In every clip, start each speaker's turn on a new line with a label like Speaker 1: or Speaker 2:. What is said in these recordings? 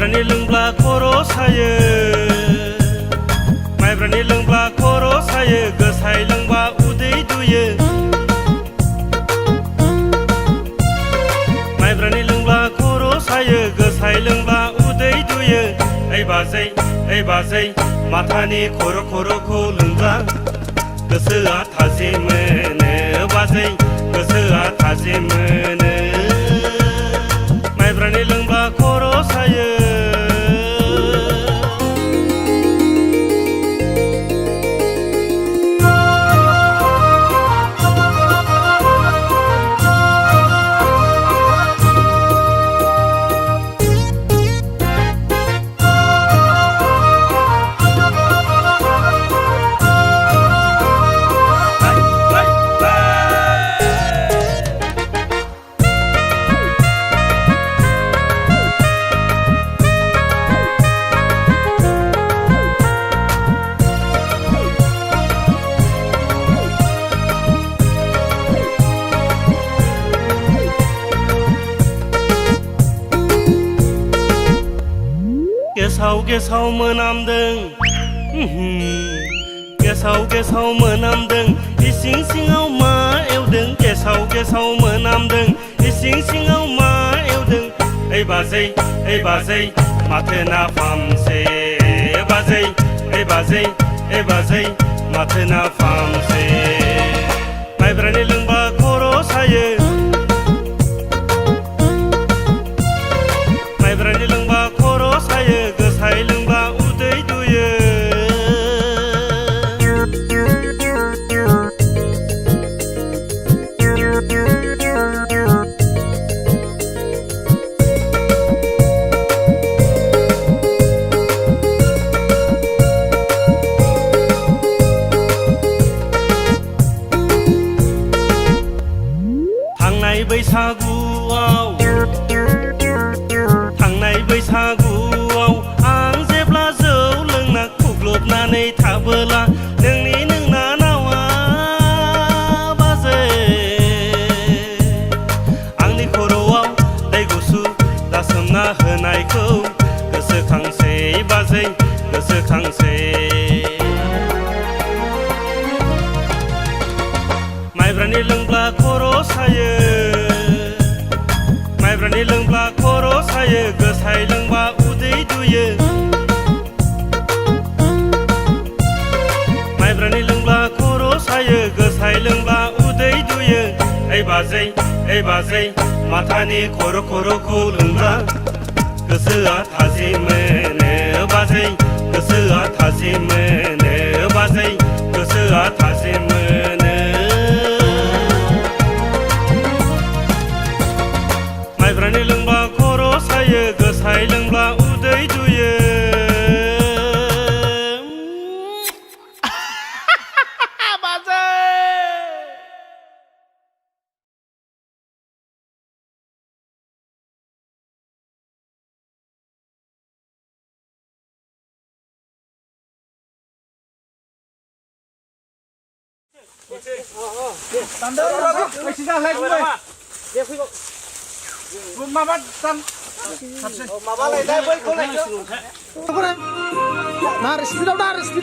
Speaker 1: माइब्रानि लोंब्ला खर' सायो माइब्रानि लोंब्ला खर' सायो गोसाय लोंबा उदै दुयो माइब्रानि लोंब्ला खर' सायो गोसाय लोंबा उदै दुयो ओइ बाजै माथानि खर'खौ लोंब्ला गोसोआ थाजिम मोनो बाजै गोसोआ थाजिम मोनो माइब्रानि लोंब्ला खर' सायो गेसाव मोनामदों गेसाव मोनामदों इसिं सिङाव मा एवदों गेसाव मोनामदों इसिं सिङाव मा एवदों ओइ बाजै माथो नाफामसै बाजै माथो नाफामसै माइब्रानि लोंबा खर' सायो माइब्रानि लोंबा खर' सायो गोसाय लोंबा उदै दुयो थांनाय बैसागुआव आं जेब्ला जौ लोंना खुग्लुबनानै थाबोला नोंना नावा बाजै आंनि खर'आव दै गुसु दासोमना होनायखौ गोसोखांसै बाजै गोसोखांसै माइब्रानि लोंब्ला खर' सायो माइब्रानि लोंब्ला खर' सायो गोसाय लोंबा उदै दुयो माइब्रानि लोंब्ला खर' सायो गोसाय लोंबा उदै दुयो ओइ बाजै माथानि खर'खौ लोंब्ला गोसोआ थाजिम मोनो बाजै गोसोआ थाजिम मोनो बाजै गोसोआ थाजिम मोनो माइब्रानि लोंब्ला खर' सायो गोसाय लोंब्ला उदै दुयो बाजै
Speaker 2: माबा लायलाय बैखौ लायदो नार स्पिडाव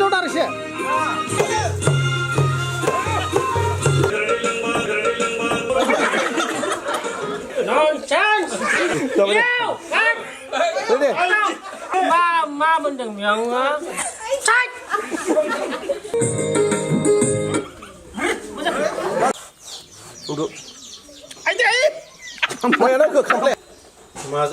Speaker 2: नार एसे
Speaker 3: Nonsense! Yêu! Cắt! Ma bên đừng nhận hả? Sách!
Speaker 2: anh đấy mày nó cực không lẽ mà